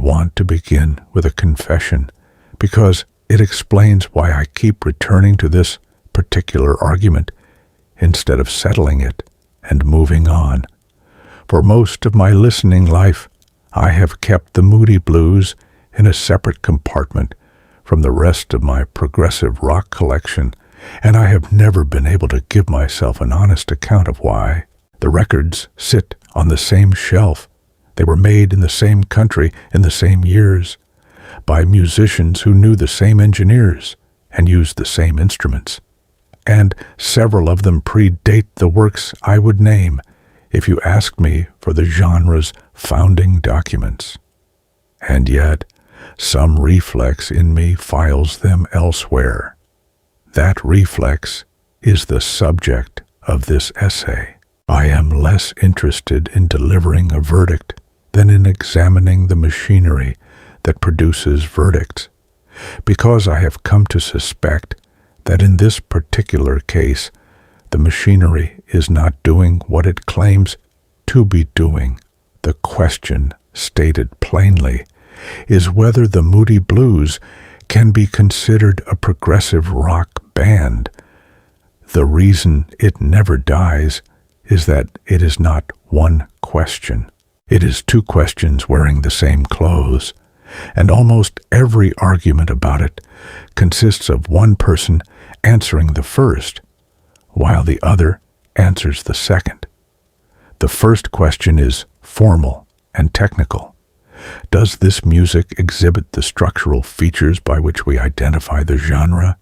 want to begin with a confession, because it explains why I keep returning to this particular argument instead of settling it and moving on. For most of my listening life, I have kept the Moody Blues in a separate compartment from the rest of my progressive rock collection, and I have never been able to give myself an honest account of why. The records sit on the same shelf. They were made in the same country in the same years, by musicians who knew the same engineers and used the same instruments. And several of them predate the works I would name if you asked me for the genre's founding documents. And yet, some reflex in me files them elsewhere. That reflex is the subject of this essay. I am less interested in delivering a verdict than in examining the machinery that produces verdicts, because I have come to suspect that in this particular case, the machinery is not doing what it claims to be doing. The question, stated plainly, is whether the Moody Blues can be considered a progressive rock band. The reason it never dies is that it is not one question. It is two questions wearing the same clothes, and almost every argument about it consists of one person answering the first, while the other answers the second. The first question is formal and technical. Does this music exhibit the structural features by which we identify the genre?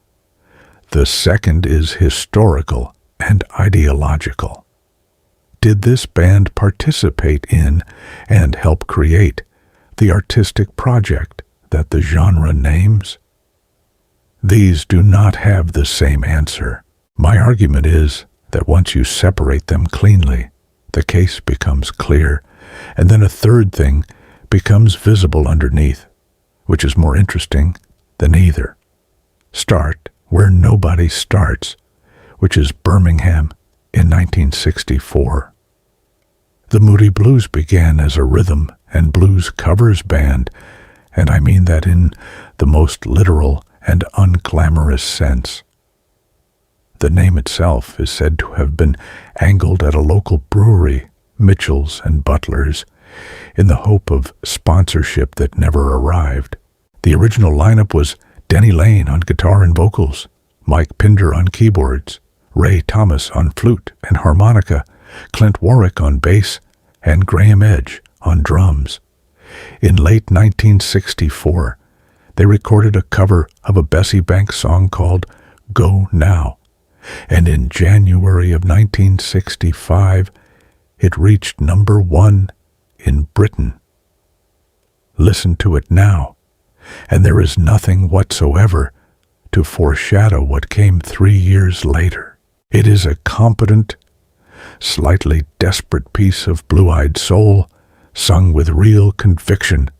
The second is historical and ideological. Did this band participate in and help create the artistic project that the genre names? These do not have the same answer. My argument is that once you separate them cleanly, the case becomes clear, and then a third thing becomes visible underneath, which is more interesting than either. Start where nobody starts, which is Birmingham in 1964. The Moody Blues began as a rhythm and blues covers band, and I mean that in the most literal and unglamorous sense. The name itself is said to have been angled at a local brewery, Mitchell's and Butler's, in the hope of sponsorship that never arrived. The original lineup was Denny Lane on guitar and vocals, Mike Pinder on keyboards, Ray Thomas on flute and harmonica, Clint Warwick on bass, and Graham Edge on drums. In late 1964, they recorded a cover of a Bessie Banks song called Go Now, and in January of 1965, it reached number 1 in Britain. Listen to it now, and there is nothing whatsoever to foreshadow what came 3 years later. It is a competent, slightly desperate piece of blue-eyed soul, sung with real conviction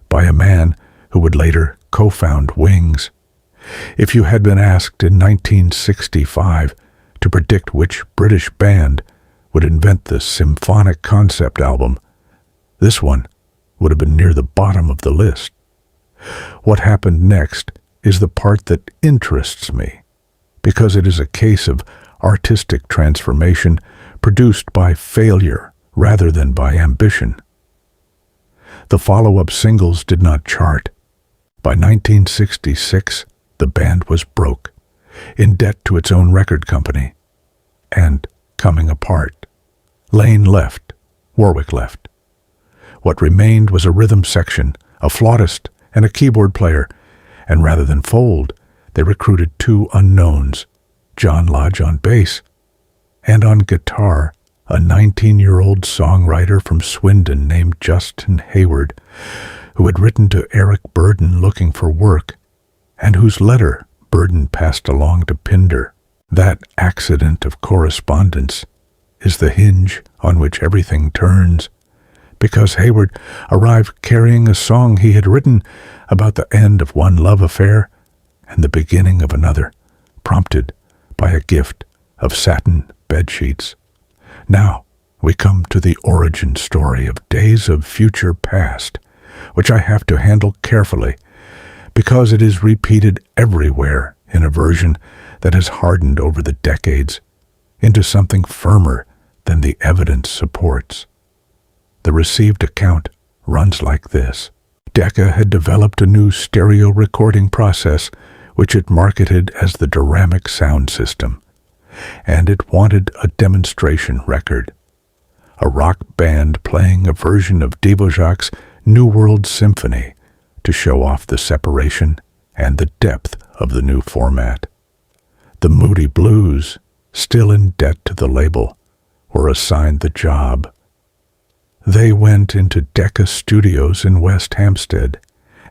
by a man who would later co-found Wings. If you had been asked in 1965 to predict which British band would invent the symphonic concept album, this one would have been near the bottom of the list. What happened next is the part that interests me, because it is a case of artistic transformation produced by failure rather than by ambition. The follow-up singles did not chart. By 1966, the band was broke, in debt to its own record company, and coming apart. Lane left, Warwick left. What remained was a rhythm section, a flautist, and a keyboard player, and rather than fold, they recruited 2 unknowns, John Lodge on bass, and on guitar, a 19-year-old songwriter from Swindon named Justin Hayward, who had written to Eric Burden looking for work, and whose letter Burden passed along to Pinder. That accident of correspondence is the hinge on which everything turns, because Hayward arrived carrying a song he had written about the end of one love affair and the beginning of another, prompted by a gift of satin bedsheets. Now we come to the origin story of Days of Future Past, which I have to handle carefully, because it is repeated everywhere in a version that has hardened over the decades into something firmer than the evidence supports. The received account runs like this. Decca had developed a new stereo recording process which it marketed as the Dvorak sound system, and it wanted a demonstration record. A rock band playing a version of Dvorak's New World Symphony to show off the separation and the depth of the new format. The Moody Blues, still in debt to the label, were assigned the job. They went into Decca Studios in West Hampstead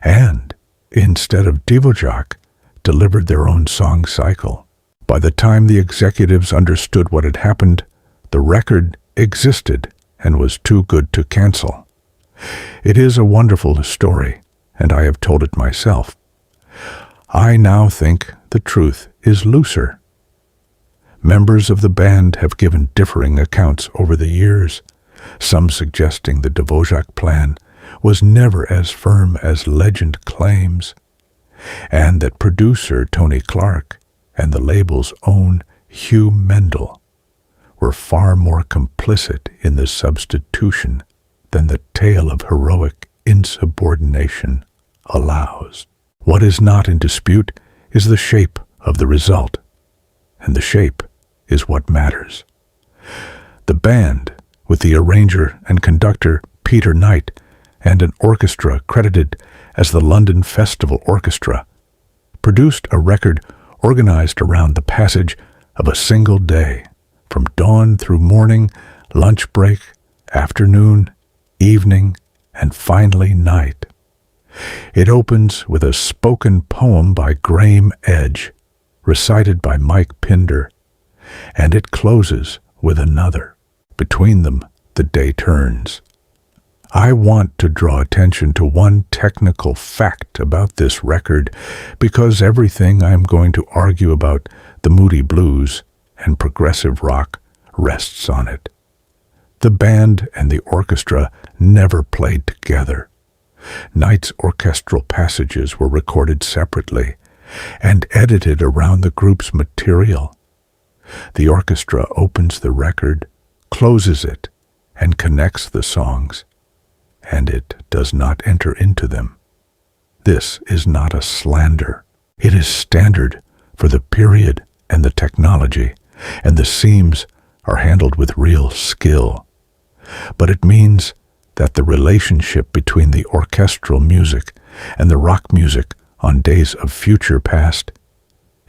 and, instead of Dvorak, delivered their own song cycle. By the time the executives understood what had happened, the record existed and was too good to cancel. It is a wonderful story, and I have told it myself. I now think the truth is looser. Members of the band have given differing accounts over the years, some suggesting the Dvorak plan was never as firm as legend claims, and that producer Tony Clark and the label's own Hugh Mendel were far more complicit in the substitution than the tale of heroic insubordination allows. What is not in dispute is the shape of the result, and the shape is what matters. The band, with the arranger and conductor Peter Knight and an orchestra credited as the London Festival Orchestra, produced a record organized around the passage of a single day, from dawn through morning, lunch break, afternoon, evening, and finally night. It opens with a spoken poem by Graham Edge, recited by Mike Pinder, and it closes with another. Between them, the day turns. I want to draw attention to one technical fact about this record, because everything I am going to argue about the Moody Blues and progressive rock rests on it. The band and the orchestra never played together. Knight's orchestral passages were recorded separately and edited around the group's material. The orchestra opens the record, closes it, and connects the songs, and it does not enter into them. This is not a slander. It is standard for the period and the technology, and the seams are handled with real skill. But it means that the relationship between the orchestral music and the rock music on Days of Future Past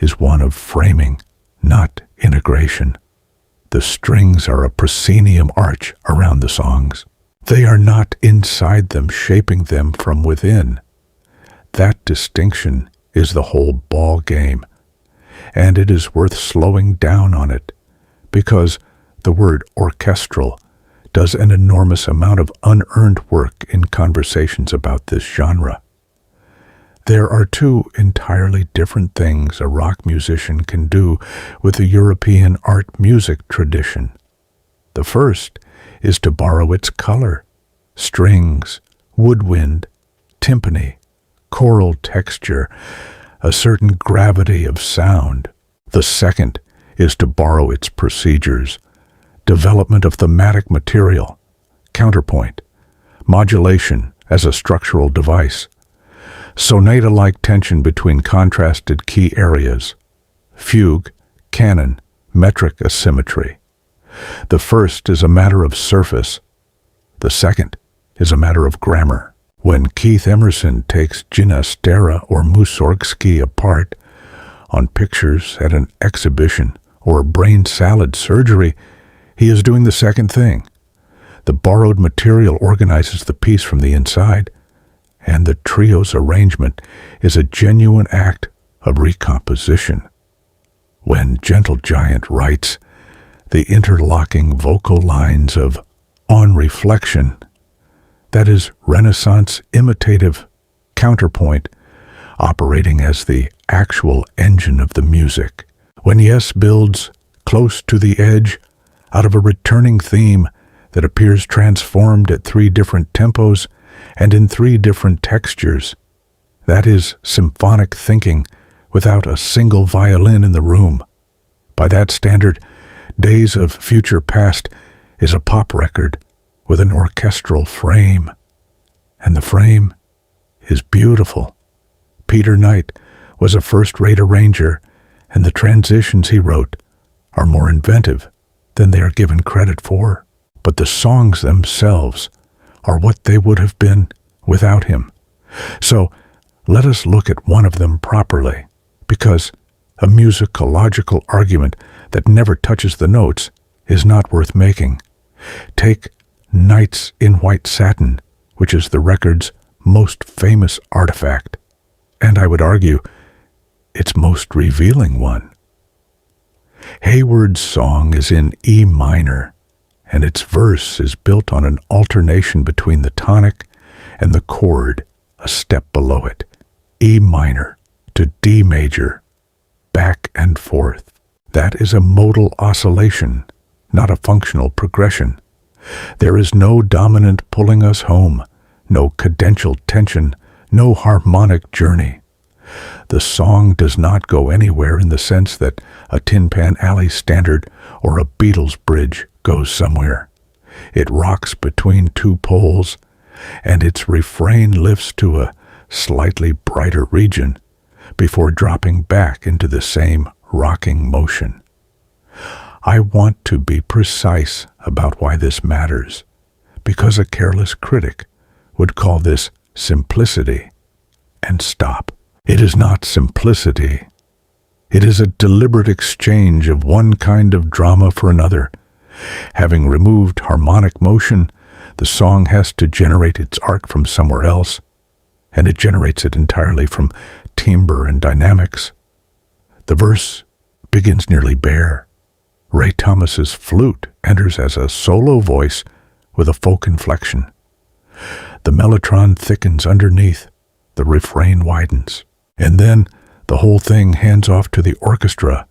is one of framing, not integration. The strings are a proscenium arch around the songs. They are not inside them, shaping them from within. That distinction is the whole ball game, and it is worth slowing down on it, because the word orchestral does an enormous amount of unearned work in conversations about this genre. There are two entirely different things a rock musician can do with the European art music tradition. The first is to borrow its color, strings, woodwind, timpani, choral texture, a certain gravity of sound. The second is to borrow its procedures, development of thematic material, counterpoint, modulation as a structural device, sonata-like tension between contrasted key areas, fugue, canon, metric asymmetry. The first is a matter of surface. The second is a matter of grammar. When Keith Emerson takes Ginastera or Mussorgsky apart on pictures at an exhibition or a brain salad surgery, he is doing the second thing. The borrowed material organizes the piece from the inside, and the trio's arrangement is a genuine act of recomposition. When Gentle Giant writes, the interlocking vocal lines of On Reflection, that is Renaissance imitative counterpoint operating as the actual engine of the music. When Yes builds Close to the Edge out of a returning theme that appears transformed at 3 different tempos and in 3 different textures. That is symphonic thinking without a single violin in the room. By that standard, Days of Future Past is a pop record with an orchestral frame. And the frame is beautiful. Peter Knight was a first-rate arranger, and the transitions he wrote are more inventive than they are given credit for. But the songs themselves are what they would have been without him. So let us look at one of them properly, because a musicological argument that never touches the notes is not worth making. Take Nights in White Satin, which is the record's most famous artifact, and I would argue its most revealing one. Hayward's song is in E minor, and its verse is built on an alternation between the tonic and the chord a step below it, E minor to D major, back and forth. That is a modal oscillation, not a functional progression. There is no dominant pulling us home, no cadential tension, no harmonic journey. The song does not go anywhere in the sense that a Tin Pan Alley standard or a Beatles bridge goes somewhere. It rocks between 2 poles, and its refrain lifts to a slightly brighter region before dropping back into the same rocking motion. I want to be precise about why this matters, because a careless critic would call this simplicity and stop. It is not simplicity. It is a deliberate exchange of one kind of drama for another. Having removed harmonic motion, the song has to generate its arc from somewhere else, and it generates it entirely from timbre and dynamics. The verse begins nearly bare. Ray Thomas's flute enters as a solo voice with a folk inflection. The mellotron thickens underneath, the refrain widens, and then the whole thing hands off to the orchestra,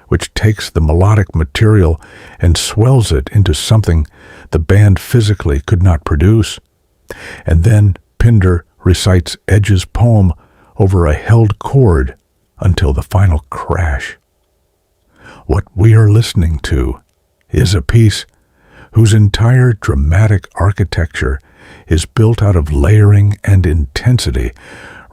which takes the melodic material and swells it into something the band physically could not produce. And then Pinder recites Edge's poem over a held chord until the final crash. What we are listening to is a piece whose entire dramatic architecture is built out of layering and intensity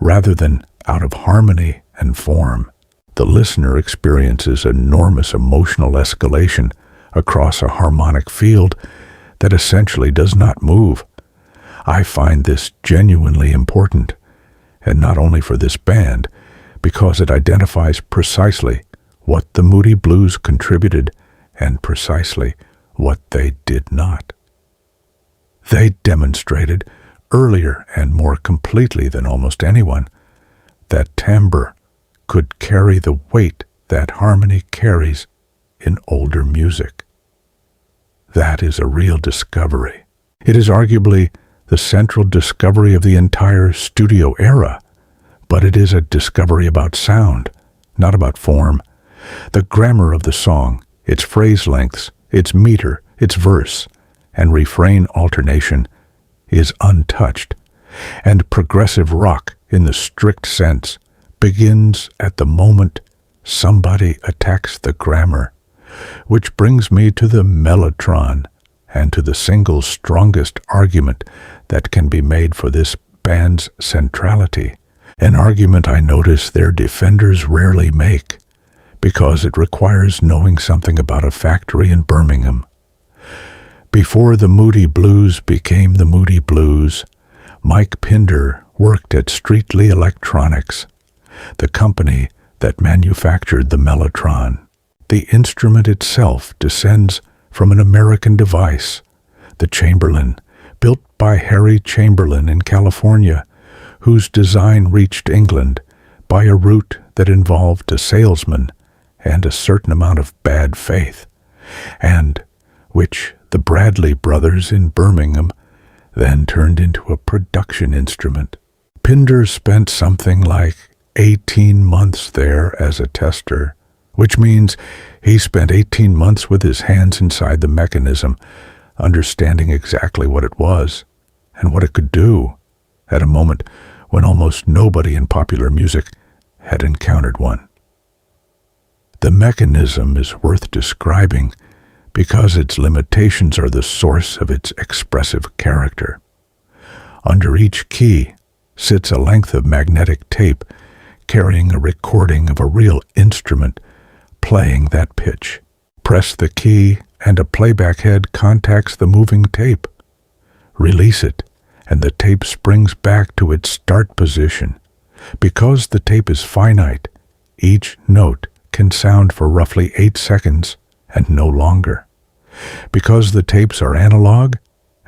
rather than out of harmony and form. The listener experiences enormous emotional escalation across a harmonic field that essentially does not move. I find this genuinely important, and not only for this band, because it identifies precisely what the Moody Blues contributed and precisely what they did not. They demonstrated, earlier and more completely than almost anyone, that timbre could carry the weight that harmony carries in older music. That is a real discovery. It is arguably the central discovery of the entire studio era, but it is a discovery about sound, not about form. The grammar of the song, its phrase lengths, its meter, its verse, and refrain alternation is untouched, and progressive rock, in the strict sense, begins at the moment somebody attacks the grammar, which brings me to the Mellotron and to the single strongest argument that can be made for this band's centrality, an argument I notice their defenders rarely make, because it requires knowing something about a factory in Birmingham. Before the Moody Blues became the Moody Blues, Mike Pinder worked at Streetly Electronics, the company that manufactured the Mellotron. The instrument itself descends from an American device, the Chamberlain, built by Harry Chamberlain in California, whose design reached England by a route that involved a salesman and a certain amount of bad faith, and which the Bradley brothers in Birmingham then turned into a production instrument. Pinder spent something like 18 months there as a tester, which means he spent 18 months with his hands inside the mechanism, understanding exactly what it was and what it could do. at a moment when almost nobody in popular music had encountered one. The mechanism is worth describing because its limitations are the source of its expressive character. Under each key sits a length of magnetic tape carrying a recording of a real instrument playing that pitch. Press the key and a playback head contacts the moving tape. Release it and the tape springs back to its start position. Because the tape is finite, each note can sound for roughly 8 seconds and no longer. Because the tapes are analog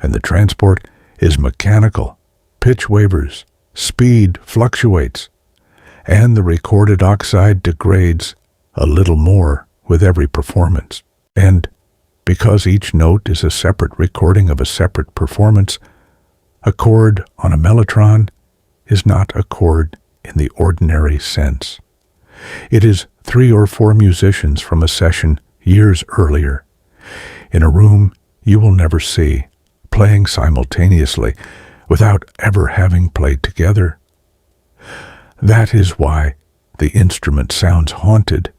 and the transport is mechanical, pitch wavers, speed fluctuates, and the recorded oxide degrades a little more with every performance. And because each note is a separate recording of a separate performance, a chord on a mellotron is not a chord in the ordinary sense. It is 3 or 4 musicians from a session years earlier, in a room you will never see, playing simultaneously without ever having played together. That is why the instrument sounds haunted,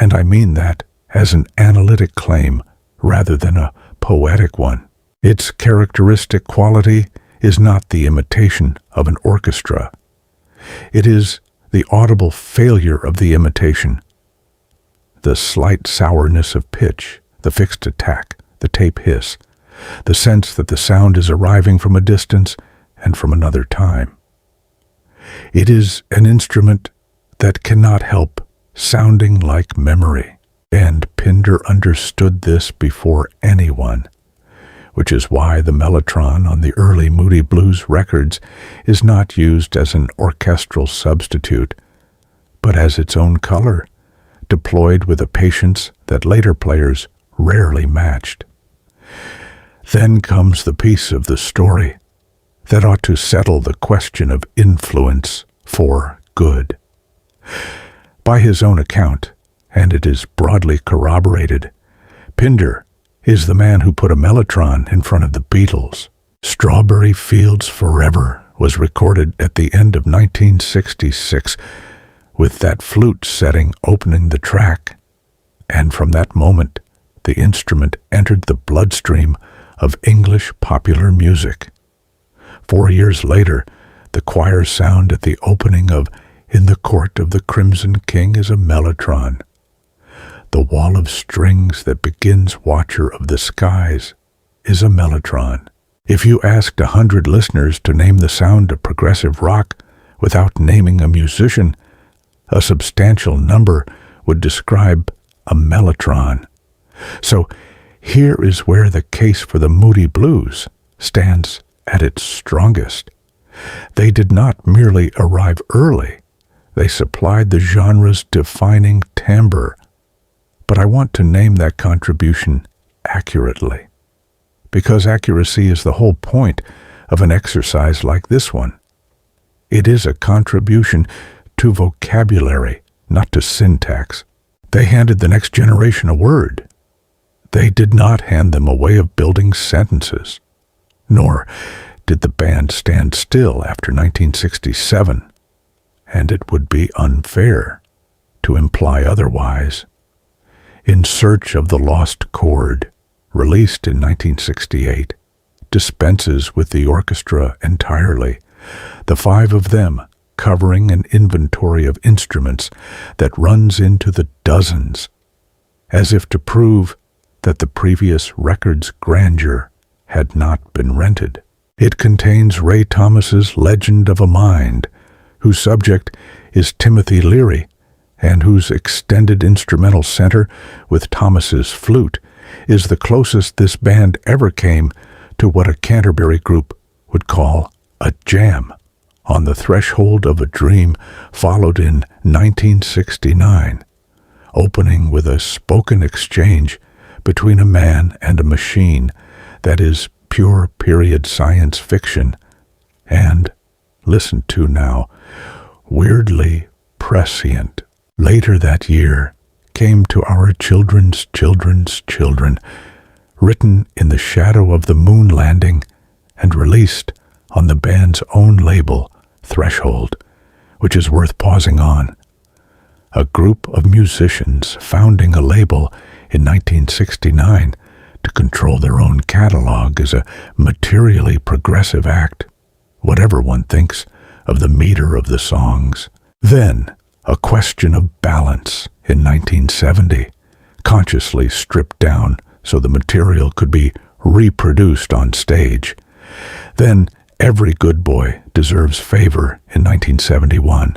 and I mean that as an analytic claim rather than a poetic one. Its characteristic quality is not the imitation of an orchestra. It is the audible failure of the imitation, the slight sourness of pitch, the fixed attack, the tape hiss, the sense that the sound is arriving from a distance and from another time. It is an instrument that cannot help sounding like memory, and Pinder understood this before anyone, which is why the Mellotron on the early Moody Blues records is not used as an orchestral substitute, but as its own color, deployed with a patience that later players rarely matched. Then comes the piece of the story that ought to settle the question of influence for good. By his own account, and it is broadly corroborated, Pinder is the man who put a mellotron in front of the Beatles. Strawberry Fields Forever was recorded at the end of 1966, with that flute setting opening the track, and from that moment the instrument entered the bloodstream of English popular music. 4 years later, the choir sound at the opening of In the Court of the Crimson King is a mellotron. The wall of strings that begins Watcher of the Skies is a mellotron. If you asked 100 listeners to name the sound of progressive rock without naming a musician, a substantial number would describe a mellotron. So here is where the case for the Moody Blues stands at its strongest. They did not merely arrive early, they supplied the genre's defining timbre. But I want to name that contribution accurately, because accuracy is the whole point of an exercise like this one. It is a contribution to vocabulary, not to syntax. They handed the next generation a word. They did not hand them a way of building sentences. Nor did the band stand still after 1967, and it would be unfair to imply otherwise. In Search of the Lost Chord, released in 1968, dispenses with the orchestra entirely, the 5 of them covering an inventory of instruments that runs into the dozens, as if to prove that the previous record's grandeur had not been rented. It contains Ray Thomas's Legend of a Mind, whose subject is Timothy Leary, and whose extended instrumental center with Thomas's flute is the closest this band ever came to what a Canterbury group would call a jam. On the Threshold of a Dream followed in 1969, opening with a spoken exchange between a man and a machine that is pure period science fiction and, listen to now, weirdly prescient. Later that year came To Our Children's Children's Children, written in the shadow of the moon landing and released on the band's own label, Threshold, which is worth pausing on. A group of musicians founding a label in 1969 to control their own catalog is a materially progressive act, whatever one thinks of the meter of the songs. Then, A Question of Balance in 1970, consciously stripped down so the material could be reproduced on stage. Then, Every Good Boy Deserves Favor in 1971,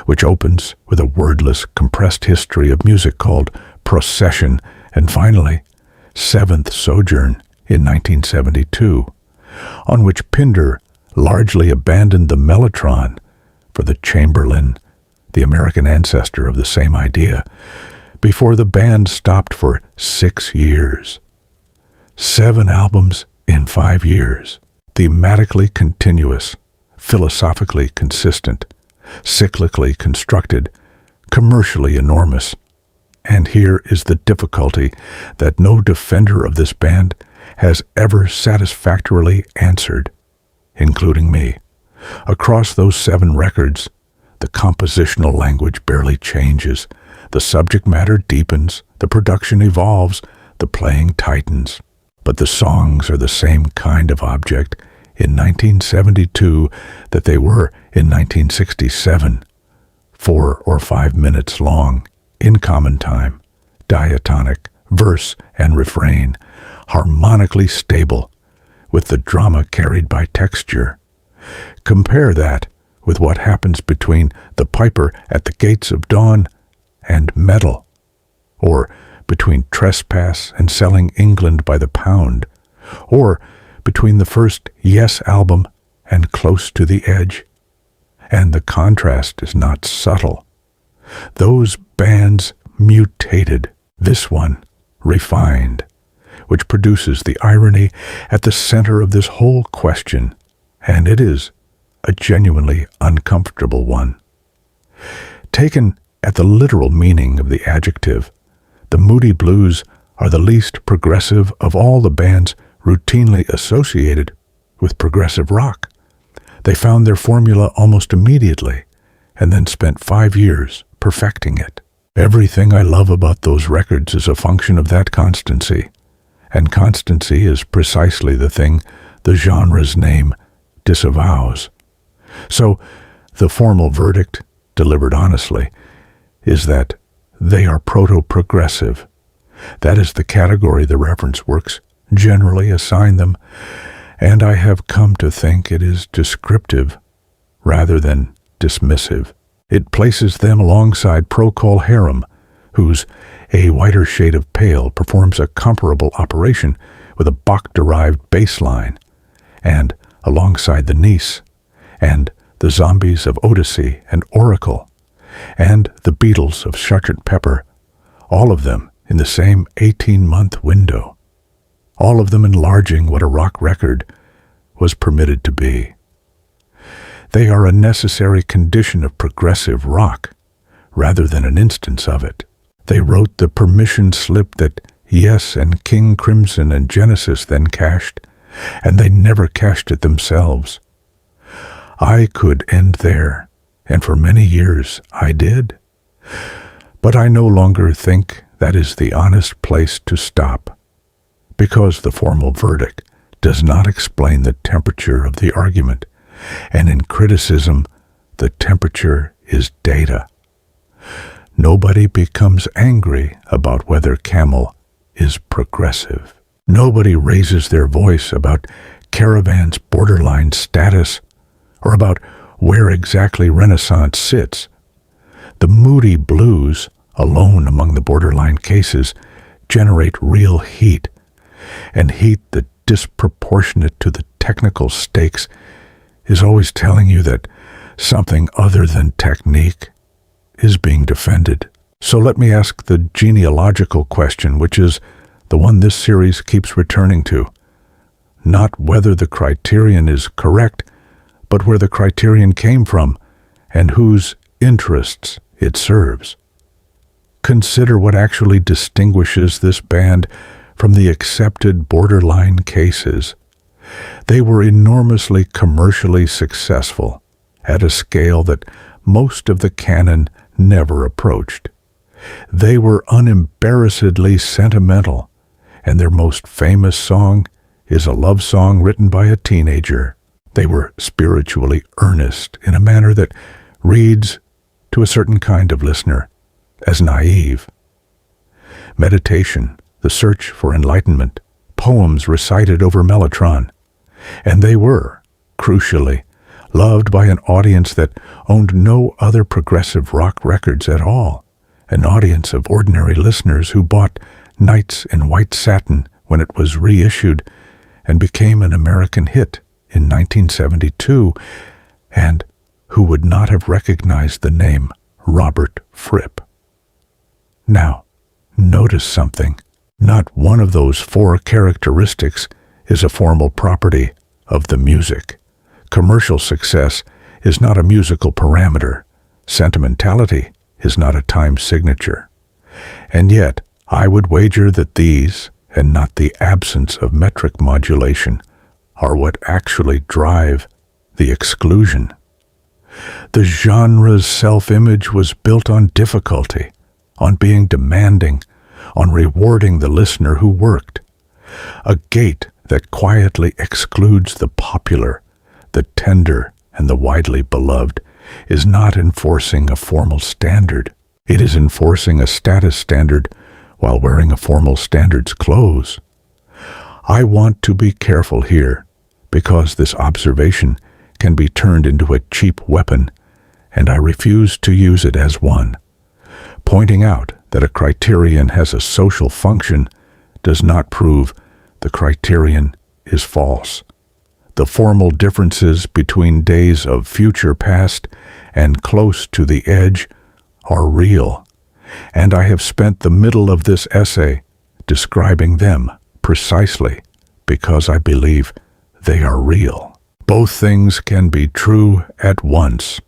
which opens with a wordless, compressed history of music called Procession, and finally, Seventh Sojourn in 1972, on which Pinder largely abandoned the Mellotron for the Chamberlain, the American ancestor of the same idea, before the band stopped for 6 years. 7 albums in 5 years, thematically continuous, philosophically consistent, cyclically constructed, commercially enormous. And here is the difficulty that no defender of this band has ever satisfactorily answered, including me. Across those 7 records, the compositional language barely changes, the subject matter deepens, the production evolves, the playing tightens. But the songs are the same kind of object in 1972 that they were in 1967, 4 or 5 minutes long, in common time, diatonic, verse and refrain, harmonically stable, with the drama carried by texture. Compare that with what happens between The Piper at the Gates of Dawn and Metal, or between Trespass and Selling England by the Pound, or between the first Yes album and Close to the Edge. And the contrast is not subtle. Those bands mutated, this one refined, which produces the irony at the center of this whole question, and it is a genuinely uncomfortable one. Taken at the literal meaning of the adjective, the Moody Blues are the least progressive of all the bands routinely associated with progressive rock. They found their formula almost immediately, and then spent 5 years perfecting it. Everything I love about those records is a function of that constancy, and constancy is precisely the thing the genre's name disavows. So, the formal verdict, delivered honestly, is that they are proto-progressive. That is the category the reference works generally assign them, and I have come to think it is descriptive rather than dismissive. It places them alongside Procol Harum, whose A Whiter Shade of Pale performs a comparable operation with a Bach-derived bass line, and alongside the Niece, and the Zombies of Odyssey and Oracle, and the Beatles of Sgt. Pepper, all of them in the same 18-month window, all of them enlarging what a rock record was permitted to be. They are a necessary condition of progressive rock, rather than an instance of it. They wrote the permission slip that Yes and King Crimson and Genesis then cashed, and they never cashed it themselves. I could end there, and for many years I did. But I no longer think that is the honest place to stop, because the formal verdict does not explain the temperature of the argument, and in criticism, the temperature is data. Nobody becomes angry about whether Camel is progressive. Nobody raises their voice about Caravan's borderline status or about where exactly Renaissance sits. The Moody Blues, alone among the borderline cases, generate real heat, and heat that disproportionate to the technical stakes is always telling you that something other than technique is being defended. So let me ask the genealogical question, which is the one this series keeps returning to. Not whether the criterion is correct, but where the criterion came from and whose interests it serves. Consider what actually distinguishes this band from the accepted borderline cases. They were enormously commercially successful at a scale that most of the canon never approached. They were unembarrassedly sentimental, and their most famous song is a love song written by a teenager. They were spiritually earnest in a manner that reads, to a certain kind of listener, as naive. Meditation, the search for enlightenment, poems recited over Mellotron, and they were, crucially, loved by an audience that owned no other progressive rock records at all, an audience of ordinary listeners who bought Nights in White Satin when it was reissued and became an American hit in 1972, and who would not have recognized the name Robert Fripp. Now, notice something. Not one of those four characteristics is a formal property of the music. Commercial success is not a musical parameter. Sentimentality is not a time signature. And yet, I would wager that these, and not the absence of metric modulation, are what actually drive the exclusion. The genre's self-image was built on difficulty, on being demanding, on rewarding the listener who worked. A gate that quietly excludes the popular, the tender, and the widely beloved is not enforcing a formal standard. It is enforcing a status standard while wearing a formal standard's clothes. I want to be careful here, because this observation can be turned into a cheap weapon, and I refuse to use it as one. Pointing out that a criterion has a social function does not prove the criterion is false. The formal differences between days of future past and close to the edge are real, and I have spent the middle of this essay describing them precisely because I believe they are real. Both things can be true at once.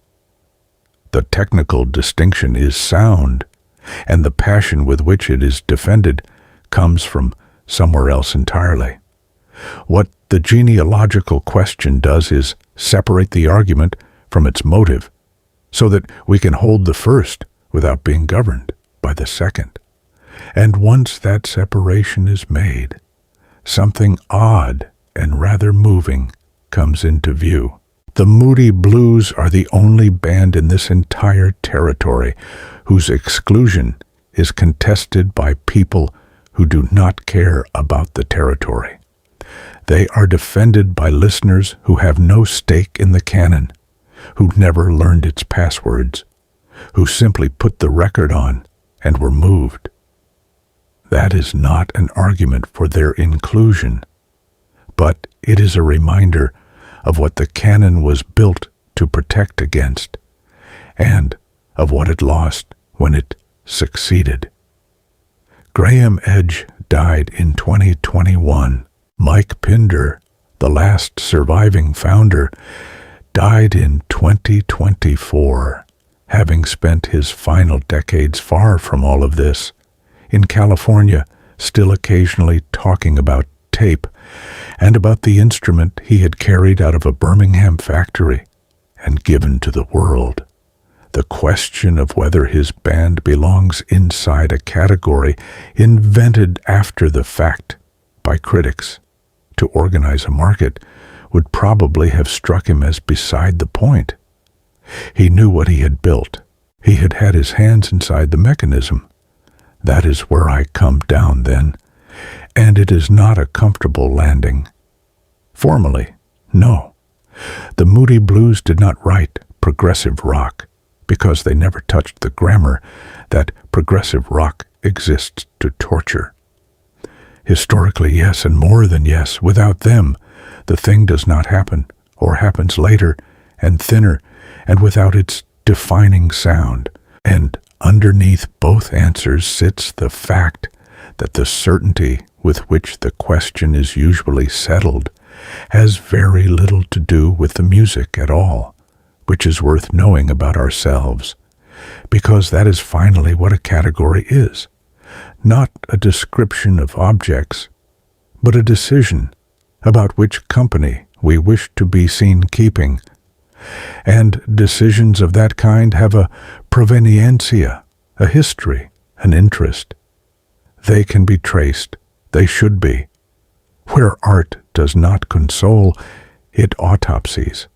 The technical distinction is sound, and the passion with which it is defended comes from somewhere else entirely. What the genealogical question does is separate the argument from its motive, so that we can hold the first without being governed by the second. And once that separation is made, something odd and rather moving comes into view. The Moody Blues are the only band in this entire territory whose exclusion is contested by people who do not care about the territory. They are defended by listeners who have no stake in the canon, who never learned its passwords, who simply put the record on and were moved. That is not an argument for their inclusion, but it is a reminder of what the canon was built to protect against, and of what it lost when it succeeded. Graham Edge died in 2021. Mike Pinder, the last surviving founder, died in 2024, having spent his final decades far from all of this, in California, still occasionally talking about tape and about the instrument he had carried out of a Birmingham factory and given to the world. The question of whether his band belongs inside a category invented after the fact by critics to organize a market would probably have struck him as beside the point. He knew what he had built. He had had his hands inside the mechanism. That is where I come down then, and it is not a comfortable landing. Formally, no. The Moody Blues did not write progressive rock because they never touched the grammar that progressive rock exists to torture. Historically, yes, and more than yes. Without them, the thing does not happen, or happens later and thinner, and without its defining sound. And underneath both answers sits the fact that the certainty with which the question is usually settled has very little to do with the music at all, which is worth knowing about ourselves, because that is finally what a category is. Not a description of objects, but a decision about which company we wish to be seen keeping. And decisions of that kind have a provenientia, a history, an interest. They can be traced, they should be. Where art does not console, it autopsies.